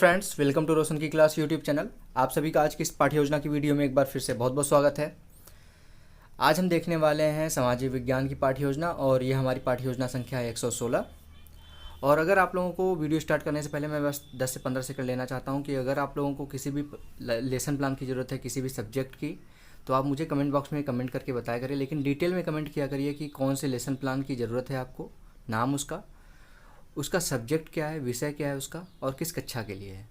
Friends, welcome to रोशन की class YouTube channel. आप सभी का आज की इस पाठ्य योजना की वीडियो में एक बार फिर से बहुत बहुत स्वागत है। आज हम देखने वाले हैं सामाजिक विज्ञान की पाठ्य योजना और ये हमारी पाठ्य योजना संख्या है 116। और अगर आप लोगों को वीडियो स्टार्ट करने से पहले मैं बस 10 से 15 सेकंड लेना चाहता हूँ कि अगर आप लोगों को किसी भी लेसन प्लान की ज़रूरत है किसी भी सब्जेक्ट की, तो आप मुझे कमेंट बॉक्स में कमेंट करके बताया करिए, लेकिन डिटेल में कमेंट किया करिए कि कौन से लेसन प्लान की ज़रूरत है आपको, नाम उसका सब्जेक्ट क्या है, विषय क्या है उसका, और किस कक्षा के लिए है।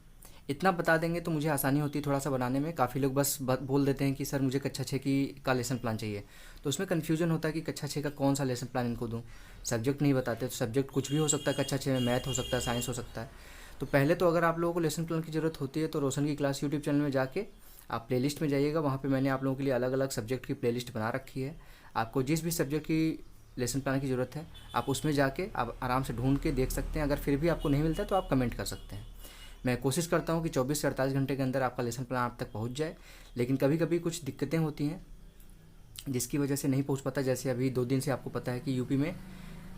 इतना बता देंगे तो मुझे आसानी होती है थोड़ा सा बनाने में। काफ़ी लोग बस बोल देते हैं कि सर मुझे कक्षा 6 की का लेसन प्लान चाहिए, तो उसमें कन्फ्यूजन होता है कि कक्षा 6 का कौन सा लेसन प्लान इनको दूँ। सब्जेक्ट नहीं बताते, तो सब्जेक्ट कुछ भी हो सकता है कक्षा 6 में, मैथ हो सकता है, साइंस हो सकता है। तो पहले तो अगर आप लोगों को लेसन प्लान की ज़रूरत होती है तो रोशन की क्लास यूट्यूब चैनल में जाके आप प्लेलिस्ट में जाइएगा। वहाँ पे मैंने आप लोगों के लिए अलग अलग सब्जेक्ट की प्लेलिस्ट बना रखी है। आपको जिस भी सब्जेक्ट की लेसन प्लान की ज़रूरत है आप उसमें जाके आप आराम से ढूंढ के देख सकते हैं। अगर फिर भी आपको नहीं मिलता है तो आप कमेंट कर सकते हैं। मैं कोशिश करता हूँ कि 24 से 48 घंटे के अंदर आपका लेसन प्लान आप तक पहुँच जाए, लेकिन कभी कभी कुछ दिक्कतें होती हैं जिसकी वजह से नहीं पहुँच पाता। जैसे अभी 2 दिन से आपको पता है कि यूपी में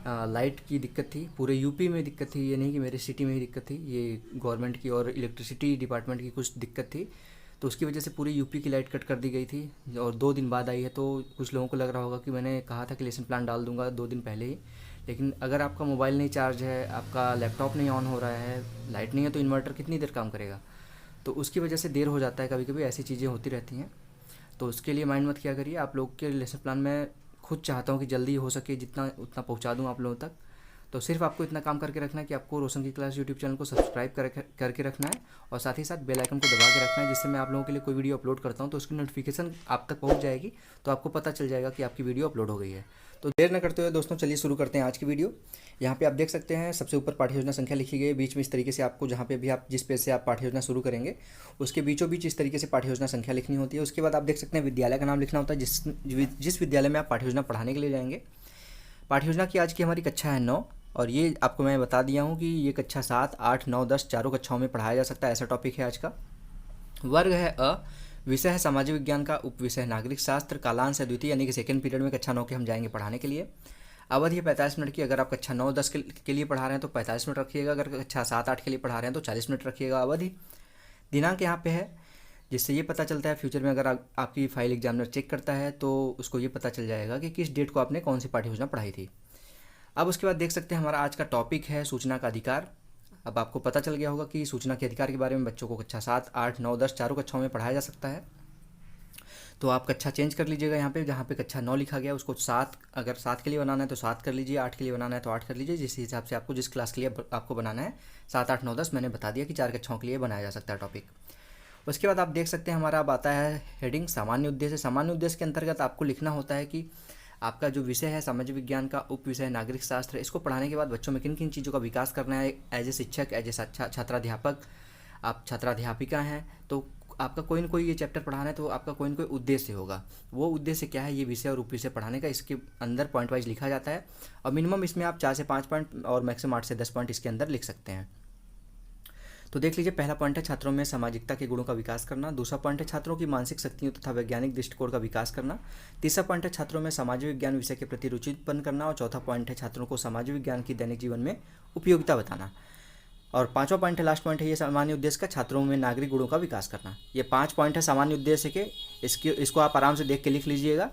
लाइट की दिक्कत थी, पूरे यूपी में दिक्कत थी, ये नहीं कि मेरे सिटी में ही दिक्कत थी, ये गवर्नमेंट की और इलेक्ट्रिसिटी डिपार्टमेंट की कुछ दिक्कत थी। तो उसकी वजह से पूरी यूपी की लाइट कट कर दी गई थी और 2 दिन बाद आई है। तो कुछ लोगों को लग रहा होगा कि मैंने कहा था कि लेसन प्लान डाल दूंगा 2 दिन पहले ही, लेकिन अगर आपका मोबाइल नहीं चार्ज है, आपका लैपटॉप नहीं ऑन हो रहा है, लाइट नहीं है, तो इन्वर्टर कितनी देर काम करेगा। तो उसकी वजह से देर हो जाता है, कभी कभी ऐसी चीज़ें होती रहती हैं। तो उसके लिए माइंड मत किया करिए। आप लोग के लेसन प्लान में खुद चाहता हूँ कि जल्दी हो सके जितना उतना पहुँचा दूँ आप लोगों तक। तो सिर्फ आपको इतना काम करके रखना है कि आपको रोशन की क्लास यूट्यूब चैनल को सब्सक्राइब करके रखना है और साथ ही साथ बेल आइकन को दबा के रखना है, जिससे मैं आप लोगों के लिए कोई वीडियो अपलोड करता हूँ तो उसकी नोटिफिकेशन आप तक पहुँच जाएगी, तो आपको पता चल जाएगा कि आपकी वीडियो अपलोड हो गई है। तो देर न करते हुए दोस्तों चलिए शुरू करते हैं आज की वीडियो। यहाँ पे आप देख सकते हैं सबसे ऊपर पाठ्य योजना संख्या लिखी गई है, बीच में इस तरीके से आपको जहाँ पे भी आप जिस पेज से आप पाठ्य योजना शुरू करेंगे उसके बीचों बीच इस तरीके से पाठ्य योजना संख्या लिखनी होती है। उसके बाद आप देख सकते हैं विद्यालय का नाम लिखना होता है, जिस विद्यालय में आप पाठ्य योजना पढ़ाने के लिए जाएंगे। पाठ्य योजना की आज की हमारी कक्षा है 9, और ये आपको मैं बता दिया हूँ कि ये कक्षा 7, 8, 9, 10 चारों कक्षाओं में पढ़ाया जा सकता है, ऐसा टॉपिक है आज का। वर्ग है अ, विषय है सामाजिक विज्ञान का, उप विषय है नागरिक शास्त्र, कालांश है द्वितीय यानी कि सेकंड पीरियड में कक्षा 9 के हम जाएंगे पढ़ाने के लिए। अवधि है 45 मिनट की। अगर आप कक्षा 9, 10 के लिए पढ़ा रहे हैं तो 45 मिनट रखिएगा, अगर कक्षा 7, 8 के लिए पढ़ा रहे हैं तो 40 मिनट रखिएगा अवधि। दिनांक यहाँ पे है, जिससे ये पता चलता है फ्यूचर में अगर आपकी फाइल एग्जामिनर चेक करता है तो उसको ये पता चल जाएगा कि किस डेट को आपने कौन सी पाठ्य योजना पढ़ाई थी। अब उसके बाद देख सकते हैं हमारा आज का टॉपिक है सूचना का अधिकार। अब आपको पता चल गया होगा कि सूचना के अधिकार के बारे में बच्चों को कक्षा 7, 8, 9, 10 चारों कक्षाओं में पढ़ाया जा सकता है। तो आप कक्षा चेंज कर लीजिएगा, यहाँ पे जहाँ पे कक्षा 9 लिखा गया उसको 7, अगर 7 के लिए बनाना है तो 7 कर लीजिए, 8 के लिए बनाना है तो 8 कर लीजिए, जिस हिसाब से आपको जिस क्लास के लिए आपको बनाना है। 7, 8, 9, 10 मैंने बता दिया कि 4 कक्षाओं के लिए बनाया जा सकता है टॉपिक। उसके बाद आप देख सकते हैं हमारा अब आता है हेडिंग सामान्य उद्देश्य। सामान्य उद्देश्य के अंतर्गत आपको लिखना होता है कि आपका जो विषय है सामाजिक विज्ञान का, उप विषय नागरिक शास्त्र, इसको पढ़ाने के बाद बच्चों में किन किन चीज़ों का विकास करना है। एज ए शिक्षक, एज ए छात्राध्यापक, आप छात्राध्यापिका हैं तो आपका कोई ना कोई ये चैप्टर पढ़ाना है तो आपका कोई ना कोई उद्देश्य होगा। वो उद्देश्य क्या है, ये विषय और उप विषय पढ़ाने का इसके अंदर पॉइंट वाइज लिखा जाता है। और मिनिमम इसमें आप 4 से 5 पॉइंट और मैक्सिमम 8 से 10 पॉइंट इसके अंदर लिख सकते हैं। तो देख लीजिए, पहला पॉइंट है छात्रों में सामाजिकता के गुणों का विकास करना। दूसरा पॉइंट है छात्रों की मानसिक शक्तियों तथा वैज्ञानिक दृष्टिकोण का विकास करना। तीसरा पॉइंट है छात्रों में सामाजिक विज्ञान विषय के प्रति रुचि उत्पन्न करना। और चौथा पॉइंट है छात्रों को सामाजिक विज्ञान की दैनिक जीवन में उपयोगिता बताना। और पांचवा पॉइंट है, लास्ट पॉइंट है ये सामान्य उद्देश्य का, छात्रों में नागरिक गुणों का विकास करना। ये 5 पॉइंट है सामान्य उद्देश्य के, इसको आप आराम से देख के लिख लीजिएगा।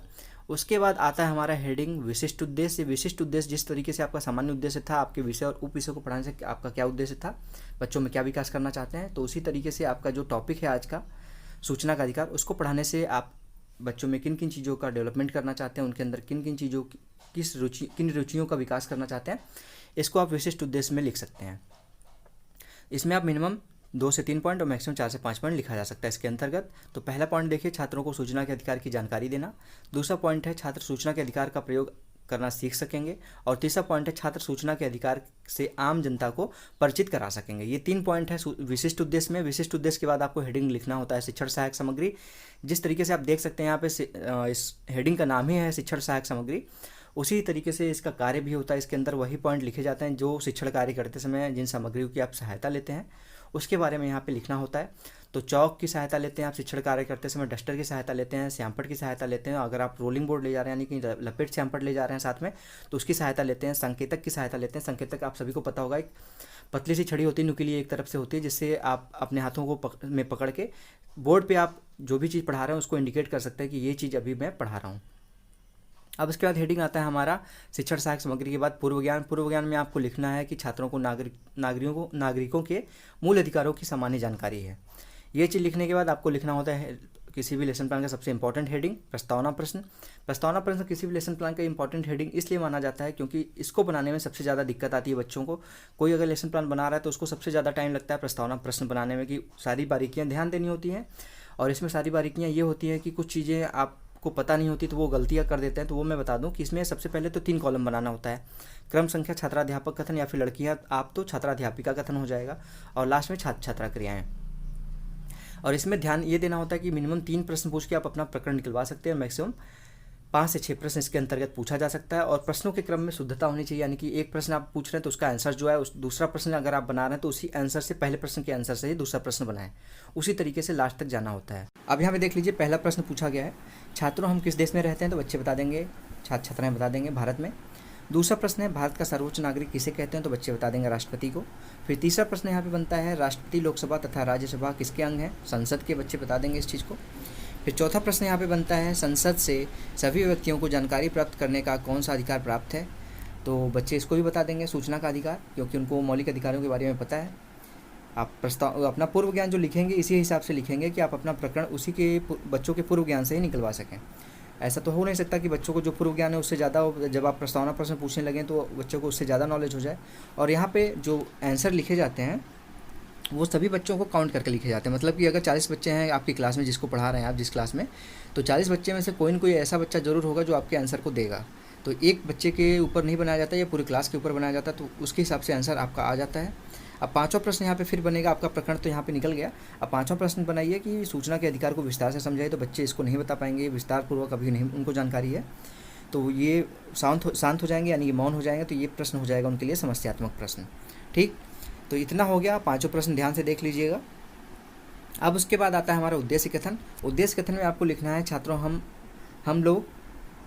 उसके बाद आता है हमारा हेडिंग विशिष्ट उद्देश्य। विशिष्ट उद्देश्य, जिस तरीके से आपका सामान्य उद्देश्य था, आपके विषय और उप विषय को पढ़ाने से आपका क्या उद्देश्य था, बच्चों में क्या विकास करना चाहते हैं, तो उसी तरीके से आपका जो टॉपिक है आज का सूचना का अधिकार, उसको पढ़ाने से आप बच्चों में किन किन चीज़ों का डेवलपमेंट करना चाहते हैं, उनके अंदर किन किन चीज़ों किन रुचियों का विकास करना चाहते हैं, इसको आप विशिष्ट उद्देश्य में लिख सकते हैं। इसमें आप मिनिमम 2 से 3 पॉइंट और मैक्सिमम 4 से 5 पॉइंट लिखा जा सकता है इसके अंतर्गत। तो पहला पॉइंट देखिए, छात्रों को सूचना के अधिकार की जानकारी देना। दूसरा पॉइंट है छात्र सूचना के अधिकार का प्रयोग करना सीख सकेंगे। और तीसरा पॉइंट है छात्र सूचना के अधिकार से आम जनता को परिचित करा सकेंगे। ये 3 पॉइंट है विशिष्ट उद्देश्य में। विशिष्ट उद्देश्य के बाद आपको हेडिंग लिखना होता है शिक्षण सहायक सामग्री। जिस तरीके से आप देख सकते हैं यहाँ पे इस हेडिंग का नाम ही है शिक्षण सहायक सामग्री, उसी तरीके से इसका कार्य भी होता है। इसके अंदर वही पॉइंट लिखे जाते हैं जो शिक्षण कार्य करते समय जिन सामग्रियों की आप सहायता लेते हैं उसके बारे में यहाँ पे लिखना होता है। तो चौक की सहायता लेते हैं आप शिक्षण कार्य करते समय, डस्टर की सहायता लेते हैं, श्यामपट्ट की सहायता लेते हैं, अगर आप रोलिंग बोर्ड ले जा रहे हैं यानी कि लपेट श्यामपट्ट ले जा रहे हैं साथ में तो उसकी सहायता लेते हैं, संकेतक की सहायता लेते हैं। संकेतक आप सभी को पता होगा, एक पतली सी छड़ी होती है, नुकीली एक तरफ से होती है, जिससे आप अपने हाथों को में पकड़ के बोर्ड पे आप जो भी चीज़ पढ़ा रहे हैं उसको इंडिकेट कर सकते हैं कि ये चीज़ अभी मैं पढ़ा रहा हूँ। अब इसके बाद हेडिंग आता है हमारा शिक्षण सहायक सामग्री के बाद पूर्व ज्ञान। पूर्व ज्ञान में आपको लिखना है कि छात्रों को नागरिकों के मूल अधिकारों की सामान्य जानकारी है। ये चीज़ लिखने के बाद आपको लिखना होता है किसी भी लेसन प्लान का सबसे इंपॉर्टेंट हेडिंग प्रस्तावना प्रश्न। प्रस्तावना प्रश्न किसी भी लेसन प्लान का इंपॉर्टेंट हेडिंग इसलिए माना जाता है क्योंकि इसको बनाने में सबसे ज़्यादा दिक्कत आती है बच्चों को। कोई अगर लेसन प्लान बना रहा है तो उसको सबसे ज़्यादा टाइम लगता है प्रस्तावना प्रश्न बनाने में, कि सारी बारीकियाँ ध्यान देनी होती हैं। और इसमें सारी बारीकियाँ ये होती हैं कि कुछ चीज़ें आपको पता नहीं होती तो वो गलतियाँ कर देते हैं। तो वो मैं बता दूं कि इसमें सबसे पहले तो 3 कॉलम बनाना होता है, क्रम संख्या छात्राध्यापक कथन, या फिर लड़कियाँ आप तो छात्राध्यापिका कथन हो जाएगा, और लास्ट में छात्र छात्रा क्रियाएँ। और इसमें ध्यान ये देना होता है कि मिनिमम 3 प्रश्न पूछ के आप अपना प्रकरण निकलवा सकते हैं, मैक्सिमम 5 से 6 प्रश्न इसके अंतर्गत पूछा जा सकता है। और प्रश्नों के क्रम में शुद्धता होनी चाहिए, यानी कि एक प्रश्न आप पूछ रहे हैं तो उसका आंसर जो है उस दूसरा प्रश्न अगर आप बना रहे हैं तो उसी आंसर से, पहले प्रश्न के आंसर से ही दूसरा प्रश्न बनाएं, उसी तरीके से लास्ट तक जाना होता है। अब यहाँ पे देख लीजिए, पहला प्रश्न पूछा गया है, छात्रों हम किस देश में रहते हैं, तो बच्चे बता देंगे, छात्र छात्राएँ बता देंगे भारत में। दूसरा प्रश्न है भारत का सर्वोच्च नागरिक किसे कहते हैं, तो बच्चे बता देंगे राष्ट्रपति को। फिर तीसरा प्रश्न यहाँ पे बनता है राष्ट्रपति लोकसभा तथा राज्यसभा किसके अंग हैं, संसद के, बच्चे बता देंगे इस चीज़ को। फिर चौथा प्रश्न यहाँ पे बनता है संसद से सभी व्यक्तियों को जानकारी प्राप्त करने का कौन सा अधिकार प्राप्त है, तो बच्चे इसको भी बता देंगे सूचना का अधिकार, क्योंकि उनको मौलिक अधिकारों के बारे में पता है। आप प्रस्ताव अपना पूर्व ज्ञान जो लिखेंगे इसी हिसाब से लिखेंगे कि आप अपना प्रकरण उसी के बच्चों के पूर्व ज्ञान से ही निकलवा सकें। ऐसा तो हो नहीं सकता कि बच्चों को जो पूर्व ज्ञान है उससे ज़्यादा हो, जब आप प्रस्तावना प्रश्न पूछने लगें तो बच्चों को उससे ज़्यादा नॉलेज हो जाए। और यहाँ पे जो आंसर लिखे जाते हैं वो सभी बच्चों को काउंट करके लिखे जाते हैं, मतलब कि अगर 40 बच्चे हैं आपकी क्लास में जिसको पढ़ा रहे हैं आप जिस क्लास में, तो 40 बच्चे में से कोई न कोई ऐसा बच्चा ज़रूर होगा जो आपके आंसर को देगा। तो एक बच्चे के ऊपर नहीं बनाया जाता, या पूरी क्लास के ऊपर बनाया जाता है, तो उसके हिसाब से आंसर आपका आ जाता है। अब 5वां प्रश्न यहाँ पे फिर बनेगा, आपका प्रकरण तो यहाँ पे निकल गया। अब 5वां प्रश्न बनाइए कि सूचना के अधिकार को विस्तार से समझाइए, तो बच्चे इसको नहीं बता पाएंगे, विस्तार पूर्वक अभी नहीं उनको जानकारी है, तो ये शांत हो जाएंगे, यानी कि मौन हो जाएंगे, तो ये प्रश्न हो जाएगा उनके लिए समस्यात्मक प्रश्न। ठीक, तो इतना हो गया, 5 प्रश्न ध्यान से देख लीजिएगा। अब उसके बाद आता है हमारा उद्देश्य कथन। उद्देश्य कथन में आपको लिखना है छात्रों हम लोग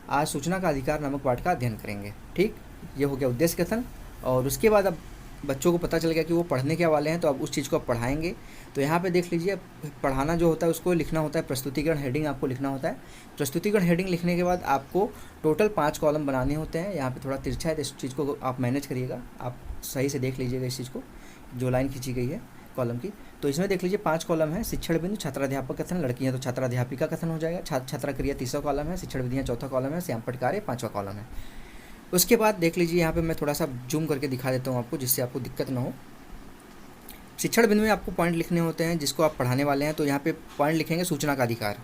आज सूचना का अधिकार नामक पाठ का अध्ययन करेंगे। ठीक, ये हो गया उद्देश्य कथन। और उसके बाद अब बच्चों को पता चल गया कि वो पढ़ने क्या वाले हैं, तो अब उस चीज़ को आप पढ़ाएंगे। तो यहाँ पे देख लीजिए, पढ़ाना जो होता है उसको लिखना होता है प्रस्तुतिकरण हेडिंग, आपको लिखना होता है। प्रस्तुतिकरण हेडिंग लिखने के बाद आपको टोटल 5 कॉलम बनाने होते हैं। यहाँ पे थोड़ा तिरछा है तो इस चीज़ को आप मैनेज करिएगा, आप सही से देख लीजिएगा इस चीज़ को, जो लाइन खींची गई है कॉलम की। तो इसमें देख लीजिए 5 कॉलम है, शिक्षण बिंदु, छात्राध्यापक कथन, लड़कियाँ तो छात्राध्यापिका कथन हो जाएगा, छात्र छात्रा क्रिया 3रा कॉलम है, शिक्षण विधियाँ 4था कॉलम है, श्यामपट्ट कार्य 5वां कॉलम है। उसके बाद देख लीजिए यहाँ पे मैं थोड़ा सा जूम करके दिखा देता हूँ आपको, जिससे आपको दिक्कत ना हो। शिक्षण बिंदु में आपको पॉइंट लिखने होते हैं जिसको आप पढ़ाने वाले हैं, तो यहाँ पे पॉइंट लिखेंगे सूचना का अधिकार।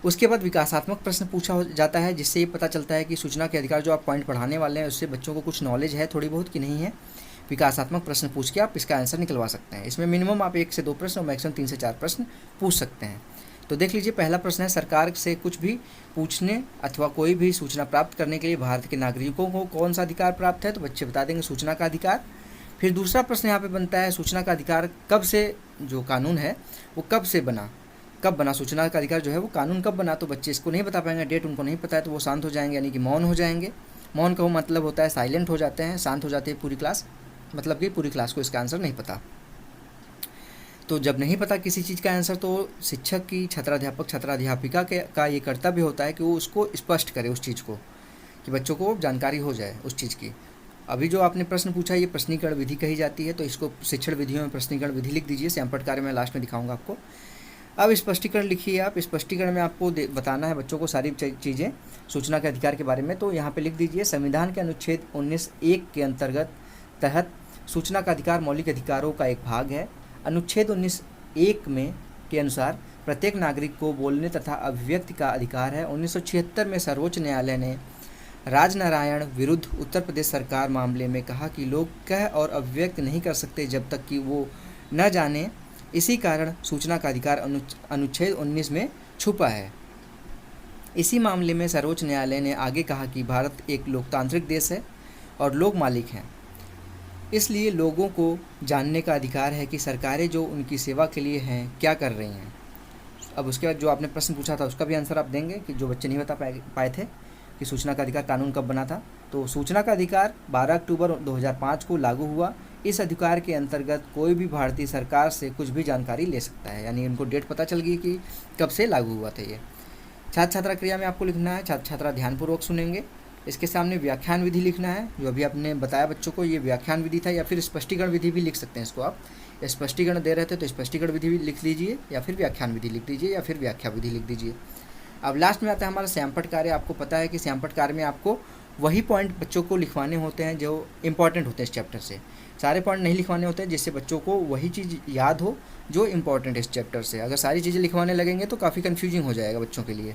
उसके बाद विकासात्मक प्रश्न पूछा जाता है, जिससे ये पता चलता है कि सूचना के अधिकार जो आप पॉइंट पढ़ाने वाले हैं उससे बच्चों को कुछ नॉलेज है थोड़ी बहुत कि नहीं है। विकासात्मक प्रश्न पूछ के आप इसका आंसर निकलवा सकते हैं। इसमें मिनिमम आप 1 से 2 प्रश्न और मैक्सिमम 3 से 4 प्रश्न पूछ सकते हैं। तो देख लीजिए, पहला प्रश्न है सरकार से कुछ भी पूछने अथवा कोई भी सूचना प्राप्त करने के लिए भारत के नागरिकों को कौन सा अधिकार प्राप्त है, तो बच्चे बता देंगे सूचना का अधिकार। फिर दूसरा प्रश्न यहाँ पे बनता है सूचना का अधिकार कब से, जो कानून है वो कब बना सूचना का अधिकार जो है वो कानून कब बना, तो बच्चे इसको नहीं बता पाएंगे, डेट उनको नहीं पता है, तो वो शांत हो जाएंगे, यानी कि मौन हो जाएंगे। मौन का वो मतलब होता है साइलेंट हो जाते हैं, शांत हो जाते हैं पूरी क्लास, मतलब कि पूरी क्लास को इसका आंसर नहीं पता। तो जब नहीं पता किसी चीज़ का आंसर, तो शिक्षक की छात्राध्यापक छात्राध्यापिका का ये कर्तव्य होता है कि वो उसको स्पष्ट करे उस चीज़ को, कि बच्चों को जानकारी हो जाए उस चीज़ की। अभी जो आपने प्रश्न पूछा ये प्रश्नीकरण विधि कही जाती है, तो इसको शिक्षण विधियों में प्रश्नीकरण विधि लिख दीजिए। श्यामपट्ट कार्य में लास्ट में दिखाऊंगा आपको। अब स्पष्टीकरण लिखिए आप। स्पष्टीकरण में आपको बताना है बच्चों को सारी चीज़ें सूचना के अधिकार के बारे में। तो यहाँ पे लिख दीजिए संविधान के अनुच्छेद 19(1) के अंतर्गत तहत सूचना का अधिकार मौलिक अधिकारों का एक भाग है। अनुच्छेद 19(1) में के अनुसार प्रत्येक नागरिक को बोलने तथा अभिव्यक्ति का अधिकार है। 1976 में सर्वोच्च न्यायालय ने राजनारायण विरुद्ध उत्तर प्रदेश सरकार मामले में कहा कि लोग कह और अभिव्यक्त नहीं कर सकते जब तक कि वो न जाने। इसी कारण सूचना का अधिकार अनुच्छेद 19 में छुपा है। इसी मामले में सर्वोच्च न्यायालय ने आगे कहा कि भारत एक लोकतांत्रिक देश है और लोग मालिक हैं। इसलिए लोगों को जानने का अधिकार है कि सरकारें जो उनकी सेवा के लिए हैं क्या कर रही हैं। अब उसके बाद जो आपने प्रश्न पूछा था उसका भी आंसर आप देंगे कि जो बच्चे नहीं बता पाए थे कि सूचना का अधिकार कानून कब बना था। तो सूचना का अधिकार 12 अक्टूबर 2005 को लागू हुआ। इस अधिकार के अंतर्गत कोई भी भारतीय सरकार से कुछ भी जानकारी ले सकता है, यानी इनको डेट पता चल गई कि कब से लागू हुआ था ये। छात्र छात्रा क्रिया में आपको लिखना है, छात्र छात्रा ध्यानपूर्वक सुनेंगे। इसके सामने व्याख्यान विधि लिखना है, जो अभी आपने बताया बच्चों को ये व्याख्यान विधि था, या फिर स्पष्टीकरण विधि भी लिख सकते हैं इसको आप। स्पष्टीकरण दे रहे थे तो स्पष्टीकरण विधि भी लिख लीजिए, या फिर व्याख्यान विधि लिख दीजिए, या फिर व्याख्या विधि लिख दीजिए। अब लास्ट में आता है हमारा श्यामपट्ट कार्य। आपको पता है कि श्यामपट्ट कार्य में आपको वही पॉइंट बच्चों को लिखवाने होते हैं जो इंपॉर्टेंट होते हैं इस चैप्टर से। सारे पॉइंट नहीं लिखवाने होते हैं, जिससे बच्चों को वही चीज़ याद हो जो इंपॉर्टेंट है इस चैप्टर से। अगर सारी चीज़ें लिखवाने लगेंगे तो काफ़ी कन्फ्यूजिंग हो जाएगा बच्चों के लिए।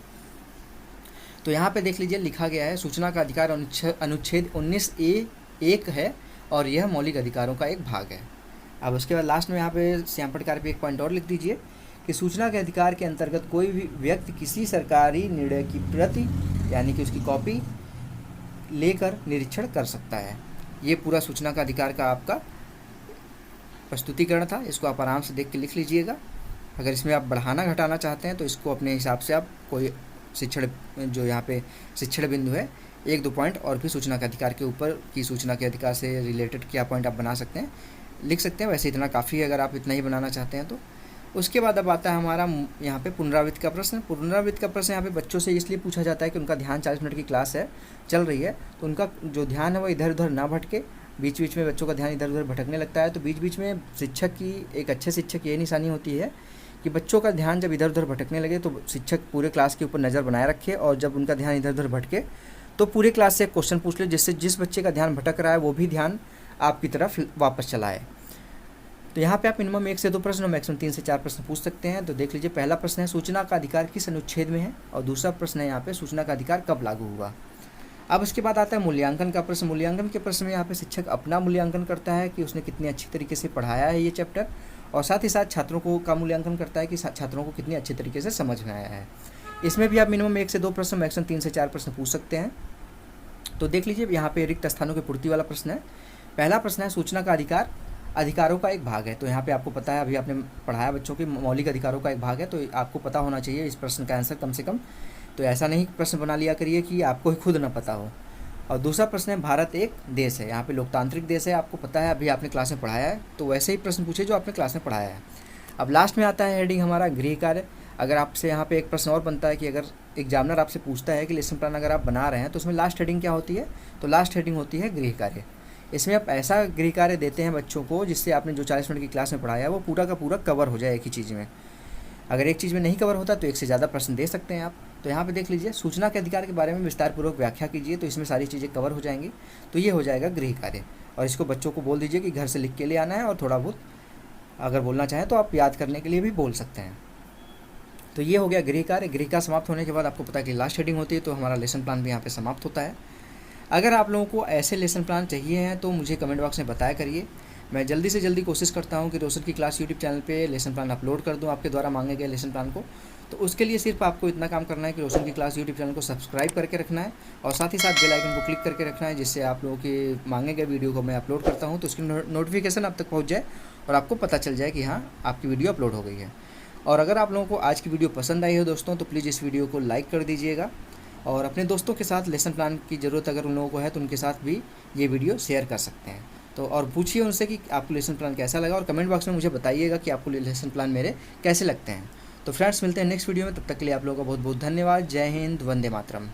तो यहाँ पे देख लीजिए लिखा गया है सूचना का अधिकार अनुच्छेद 19A(1) है और यह मौलिक अधिकारों का एक भाग है। अब उसके बाद लास्ट में यहाँ पे श्यामपट्ट कार्य पे एक पॉइंट और लिख दीजिए कि सूचना के अधिकार के अंतर्गत कोई भी व्यक्ति किसी सरकारी निर्णय की प्रति यानी कि उसकी कॉपी लेकर निरीक्षण कर सकता है। ये पूरा सूचना का अधिकार का आपका प्रस्तुतिकरण था। इसको आप आराम से देख के लिख लीजिएगा। अगर इसमें आप बढ़ाना घटाना चाहते हैं तो इसको अपने हिसाब से आप कोई शिक्षण जो यहाँ पे शिक्षण बिंदु है 1-2 पॉइंट और भी सूचना के अधिकार के ऊपर की सूचना के अधिकार से रिलेटेड क्या पॉइंट आप बना सकते हैं, लिख सकते हैं। वैसे इतना काफ़ी है अगर आप इतना ही बनाना चाहते हैं तो। उसके बाद अब आता है हमारा यहाँ पे पुनरावृत्ति का प्रश्न। पुनरावृत्ति का प्रश्न यहाँ पे बच्चों से इसलिए पूछा जाता है कि उनका ध्यान 40 मिनट की क्लास है चल रही है, तो उनका जो ध्यान है वो इधर उधर ना भटके। बीच बीच में बच्चों का ध्यान इधर उधर भटकने लगता है, तो बीच बीच में शिक्षक की एक अच्छे शिक्षक ये निशानी होती है कि बच्चों का ध्यान जब इधर उधर भटकने लगे तो शिक्षक पूरे क्लास के ऊपर नज़र बनाए रखे, और जब उनका ध्यान इधर उधर भटके तो पूरे क्लास से एक क्वेश्चन पूछ ले, जिससे जिस बच्चे का ध्यान भटक रहा है वो भी ध्यान आपकी तरफ वापस चलाए। तो यहाँ पे आप मिनिमम 1 से 2 प्रश्न और मैक्सिमम 3 से 4 प्रश्न पूछ सकते हैं। तो देख लीजिए, पहला प्रश्न है सूचना का अधिकार किस अनुच्छेद में है, और दूसरा प्रश्न है यहाँ पे सूचना का अधिकार कब लागू हुआ। अब उसके बाद आता है मूल्यांकन का प्रश्न। मूल्यांकन के प्रश्न में यहाँ पे शिक्षक अपना मूल्यांकन करता है कि उसने कितनी अच्छी तरीके से पढ़ाया है ये चैप्टर, और साथ ही साथ छात्रों को का मूल्यांकन करता है कि छात्रों को कितनी अच्छी तरीके से समझ में आया है। इसमें भी आप मिनिमम 1 से 2 प्रश्न मैक्सिमम 3 से 4 प्रश्न पूछ सकते हैं। तो देख लीजिए, यहाँ पे रिक्त स्थानों की पूर्ति वाला प्रश्न है। पहला प्रश्न है सूचना का अधिकार अधिकारों का एक भाग है। तो यहाँ पे आपको पता है, अभी आपने पढ़ाया बच्चों के मौलिक अधिकारों का एक भाग है, तो आपको पता होना चाहिए इस प्रश्न का आंसर कम से कम। तो ऐसा नहीं प्रश्न बना लिया करिए कि आपको ही खुद ना पता हो। और दूसरा प्रश्न है भारत एक देश है। यहाँ पे लोकतांत्रिक देश है, आपको पता है, अभी आपने क्लास में पढ़ाया है, तो वैसे ही प्रश्न पूछे जो आपने क्लास में पढ़ाया है। अब लास्ट में आता है हेडिंग हमारा गृह कार्य। अगर आपसे यहाँ पे एक प्रश्न और बनता है कि अगर एग्जामिनर आपसे पूछता है कि लेसन प्लान अगर आप बना रहे हैं तो उसमें लास्ट हेडिंग क्या होती है, तो लास्ट हेडिंग होती है गृह कार्य। इसमें आप ऐसा गृह कार्य देते हैं बच्चों को जिससे आपने जो 40 मिनट की क्लास में पढ़ाया है वो पूरा का पूरा कवर हो जाए एक ही चीज़ में। अगर एक चीज़ में नहीं कवर होता तो एक से ज़्यादा प्रश्न दे सकते हैं आप। तो यहाँ पे देख लीजिए, सूचना के अधिकार के बारे में विस्तारपूर्वक व्याख्या कीजिए, तो इसमें सारी चीज़ें कवर हो जाएंगी। तो ये हो जाएगा गृह कार्य, और इसको बच्चों को बोल दीजिए कि घर से लिख के ले आना है, और थोड़ा बहुत अगर बोलना चाहें तो आप याद करने के लिए भी बोल सकते हैं। तो ये हो गया गृह कार्य। गृह कार्य समाप्त होने के बाद आपको पता है कि लास्ट हेडिंग होती है, तो हमारा लेसन प्लान भी यहाँ पे समाप्त होता है। अगर आप लोगों को ऐसे लेसन प्लान चाहिए हैं तो मुझे कमेंट बॉक्स में बताया करिए। मैं जल्दी से जल्दी कोशिश करता हूँ कि रोशन की क्लास यूट्यूब चैनल पे लेसन प्लान अपलोड कर दूँ आपके द्वारा मांगे गए लेसन प्लान को। तो उसके लिए सिर्फ आपको इतना काम करना है कि रोशन की क्लास यूट्यूब चैनल को सब्सक्राइब करके रखना है, और साथ ही साथ बेल आइकन को क्लिक करके रखना है, जिससे आप लोगों के मांगे गए वीडियो को मैं अपलोड करता हूँ तो उसकी नोटिफिकेशन आप तक पहुँच जाए और आपको पता चल जाए कि हाँ, आपकी वीडियो अपलोड हो गई है। और अगर आप लोगों को आज की वीडियो पसंद आई हो दोस्तों, तो प्लीज़ इस वीडियो को लाइक कर दीजिएगा, और अपने दोस्तों के साथ लेसन प्लान की ज़रूरत अगर उन लोगों को है तो उनके साथ भी ये वीडियो शेयर कर सकते हैं। तो और पूछिए उनसे कि आपको लेसन प्लान कैसा लगा, और कमेंट बॉक्स में मुझे बताइएगा कि आपको लेसन प्लान मेरे कैसे लगते हैं। तो फ्रेंड्स, मिलते हैं नेक्स्ट वीडियो में, तब तक के लिए आप लोगों का बहुत बहुत धन्यवाद। जय हिंद, वंदे मातरम।